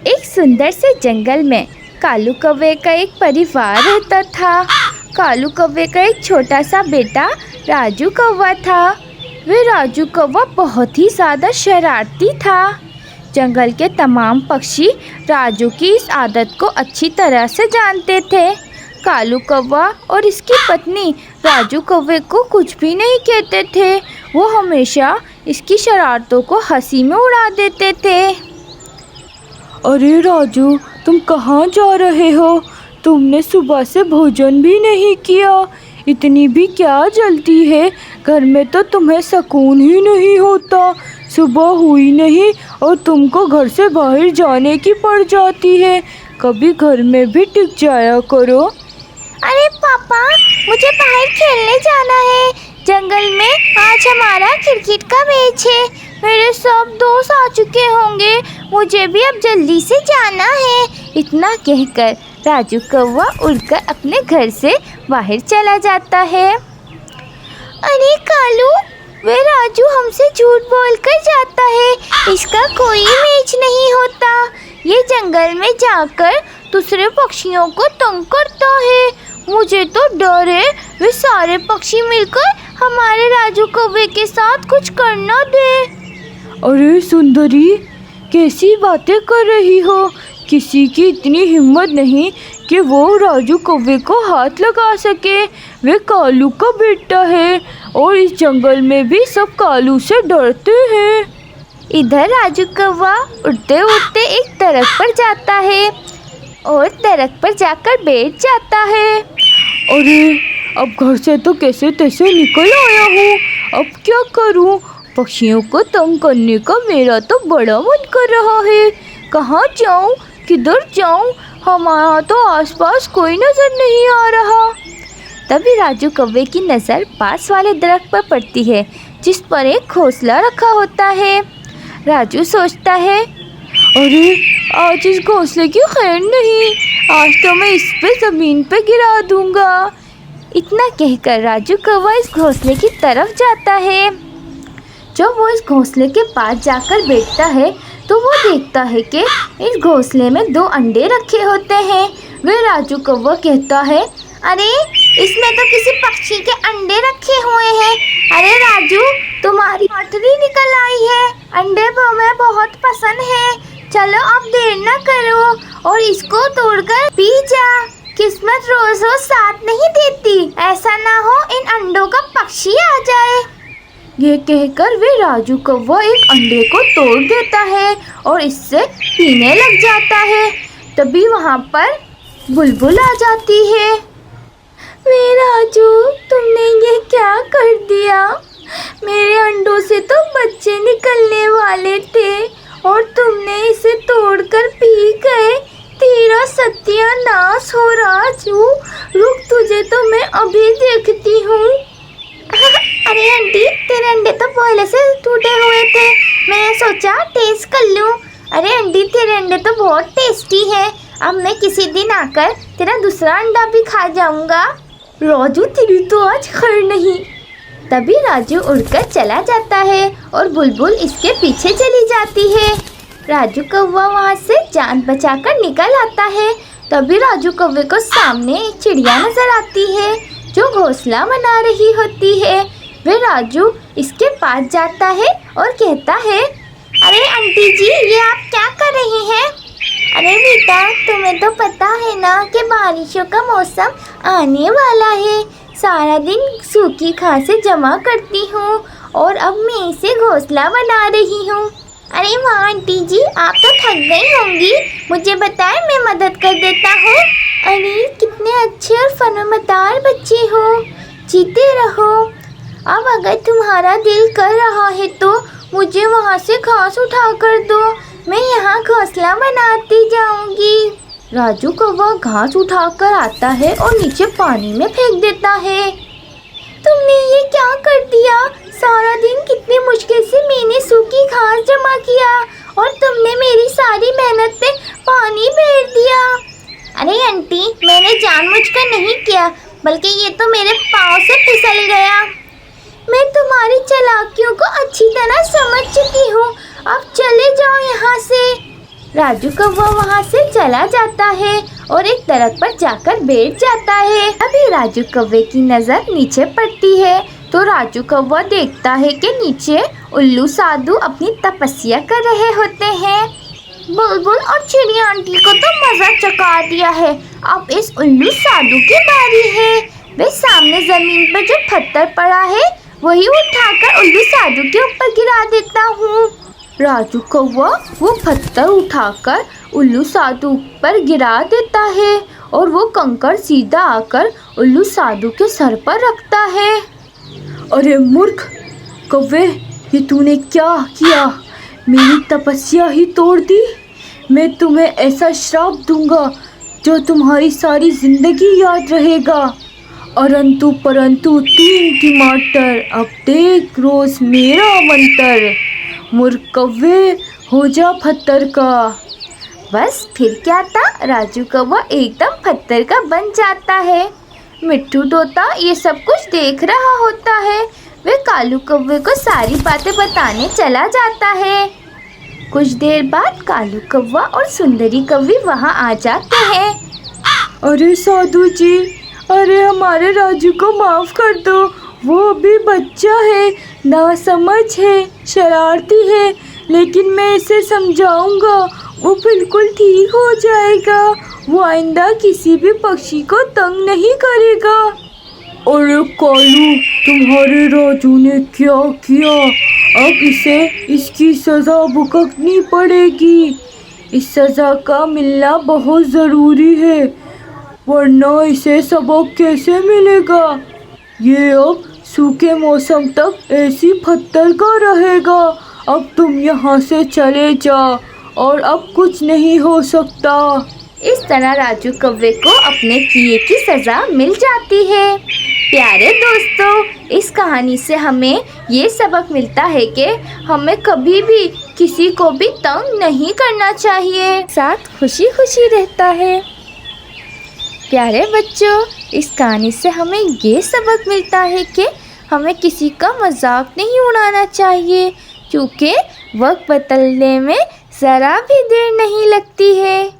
एक सुंदर से जंगल में कालू कौवे का एक परिवार रहता था। कालू कौवे का एक छोटा सा बेटा राजू कौवा था। वह राजू कौवा बहुत ही ज़्यादा शरारती था। जंगल के तमाम पक्षी राजू की इस आदत को अच्छी तरह से जानते थे। कालू कौवा और इसकी पत्नी राजू कौवे को कुछ भी नहीं कहते थे। वो हमेशा इसकी शरारतों को हंसी में उड़ा देते थे। अरे राजू, तुम कहाँ जा रहे हो? तुमने सुबह से भोजन भी नहीं किया। इतनी भी क्या जल्दी है? घर में तो तुम्हें सुकून ही नहीं होता। सुबह हुई नहीं और तुमको घर से बाहर जाने की पड़ जाती है। कभी घर में भी टिक जाया करो। अरे पापा, मुझे बाहर खेलने जाना है। जंगल में आज हमारा क्रिकेट का मैच है। मेरे सब दोस्त आ चुके होंगे। मुझे भी अब जल्दी से जाना है। इतना कहकर राजू कौवा उड़कर अपने घर से बाहर चला जाता है। अरे कालू, वह राजू हमसे झूठ बोलकर जाता है। इसका कोई मैच नहीं होता। ये जंगल में जाकर दूसरे पक्षियों को तंग करता है। मुझे तो डर है वे सारे पक्षी मिलकर हमारे राजू कौवे के साथ कुछ करना दे। अरे सुंदरी, कैसी बातें कर रही हो? किसी की इतनी हिम्मत नहीं कि वो राजू कौवे को हाथ लगा सके। वे कालू का बेटा है और इस जंगल में भी सब कालू से डरते हैं। इधर राजू कौवा उड़ते उड़ते एक दरख्त पर जाता है और दरख्त पर जाकर बैठ जाता है। अरे, अब घर से तो कैसे तैसे निकल आया हूँ। अब क्या करूँ? पक्षियों को तंग करने का मेरा तो बड़ा मन कर रहा है। कहाँ जाऊँ, किधर जाऊँ? हमारा तो आसपास कोई नज़र नहीं आ रहा। तभी राजू कौवे की नज़र पास वाले दरख्त पर पड़ती है, जिस पर एक घोंसला रखा होता है। राजू सोचता है, अरे, आज इस घोंसले की खैर नहीं। आज तो मैं इस पे ज़मीन पे गिरा दूँगा। इतना कहकर राजू कौवा इस घोंसले की तरफ जाता है। जब वो इस घोंसले के पास जाकर बैठता है तो वो देखता है कि इस घोंसले में 2 अंडे रखे होते हैं। वह राजू कौवा कहता है, अरे इसमें तो किसी पक्षी के अंडे रखे हुए हैं। अरे राजू, तुम्हारी लॉटरी निकल आई है। अंडे हमें बहुत पसंद है। चलो अब देर न करो और इसको तोड़कर पी जा। किस्मत रोज रोज साथ नहीं देती। ऐसा ना हो इन अंडों का पक्षी आ जाए। ये कहकर वे राजू कौवा एक अंडे को तोड़ देता है और इससे पीने लग जाता है। तभी वहाँ पर बुलबुल आ जाती है। वे राजू, तुमने ये क्या कर दिया? मेरे अंडों से तो बच्चे निकलने वाले थे और तुमने इसे तोड़कर पी गए। तेरा सत्यानाश हो राजू। रुक, तुझे तो मैं अभी देखती हूँ। अरे आंटी, तेरे अंडे तो पहले से टूटे हुए थे। मैं सोचा टेस्ट कर लूँ। अरे आंटी, तेरे अंडे तो बहुत टेस्टी है। अब मैं किसी दिन आकर तेरा दूसरा अंडा भी खा जाऊँगा। राजू, तेरी तो आज खैर नहीं। तभी राजू उड़कर चला जाता है और बुलबुल इसके पीछे चली जाती है। राजू कौवा वहाँ से जान बचाकर निकल आता है। तभी राजू कौवे को सामने एक चिड़िया नजर आती है जो घोंसला बना रही होती है। वह राजू इसके पास जाता है और कहता है, अरे आंटी जी, ये आप क्या कर रही हैं? अरे बेटा, तुम्हें तो पता है ना कि बारिशों का मौसम आने वाला है। सारा दिन सूखी घासें जमा करती हूँ और अब मैं इसे घोंसला बना रही हूँ। अरे वाह आंटी जी, आप तो थक गई होंगी। मुझे बताएं, मैं मदद कर देता हूँ। अरे कितने अच्छे और फनमदार बच्चे हो। जीते रहो। अब अगर तुम्हारा दिल कर रहा है तो मुझे वहाँ से घास उठा कर दो। मैं यहाँ घोंसला बनाती जाऊँगी। राजू कौवा घास उठाकर आता है और नीचे पानी में फेंक देता है। तुमने ये क्या कर दिया? सारा दिन कितनी मुश्किल से मैंने सूखी घास जमा किया और तुमने मेरी सारी मेहनत पे पानी फेर दिया। अरे आंटी, मैंने जानबूझकर नहीं किया, बल्कि ये तो मेरे पाँव से फिसल गया। मैं तुम्हारी चालाकियों को अच्छी तरह समझ चुकी हूँ। अब चले जाओ यहाँ से। राजू कौवा वहाँ से चला जाता है और एक दरख्त पर जाकर बैठ जाता है। अभी राजू कौवे की नज़र नीचे पड़ती है तो राजू कौवा देखता है कि नीचे उल्लू साधु अपनी तपस्या कर रहे होते हैं। बुलबुल और चिड़िया आंटी को तो मज़ा चका दिया है, अब इस उल्लू साधु की बारी है। वे सामने ज़मीन पर जो पत्थर पड़ा है वही उठाकर उल्लू साधु के ऊपर गिरा देता हूँ। राजू कौवा वो पत्थर उठाकर उल्लू साधु पर गिरा देता है और वो कंकड़ सीधा आकर उल्लू साधु के सर पर रखता है। अरे मूर्ख कौवे, ये तूने क्या किया? मेरी तपस्या ही तोड़ दी। मैं तुम्हें ऐसा श्राप दूंगा जो तुम्हारी सारी जिंदगी याद रहेगा। अरंतु परंतु तीन टमाटर, अब देख रोज मेरा मंत्र। मूर्ख कौवे, हो जा पत्थर का। बस फिर क्या था, राजू कौवा एकदम पत्थर का बन जाता है। मिट्ठू तोता ये सब कुछ देख रहा होता है। वे कालू कौवे को सारी बातें बताने चला जाता है। कुछ देर बाद कालू कौवा और सुंदरी कौवी वहाँ आ जाते हैं। अरे साधु जी, अरे हमारे राजू को माफ़ कर दो, वो अभी बच्चा है, नासमझ है, शरारती है, लेकिन मैं इसे समझाऊंगा, वो बिल्कुल ठीक हो जाएगा। वो आइंदा किसी भी पक्षी को तंग नहीं करेगा। अरे कालू, तुम्हारे राजू ने क्या किया? अब इसे इसकी सज़ा भुगतनी पड़ेगी। इस सज़ा का मिलना बहुत ज़रूरी है, वरना इसे सबक कैसे मिलेगा? ये अब सूखे मौसम तक ऐसी पत्थर का रहेगा। अब तुम यहाँ से चले जाओ और अब कुछ नहीं हो सकता। इस तरह राजू कौवे को अपने किए की सज़ा मिल जाती है। प्यारे दोस्तों, इस कहानी से हमें ये सबक मिलता है कि हमें कभी भी किसी को भी तंग नहीं करना चाहिए, साथ खुशी खुशी रहता है। प्यारे बच्चों, इस कहानी से हमें ये सबक मिलता है कि हमें किसी का मजाक नहीं उड़ाना चाहिए, क्योंकि वक्त बदलने में ज़रा भी देर नहीं लगती है।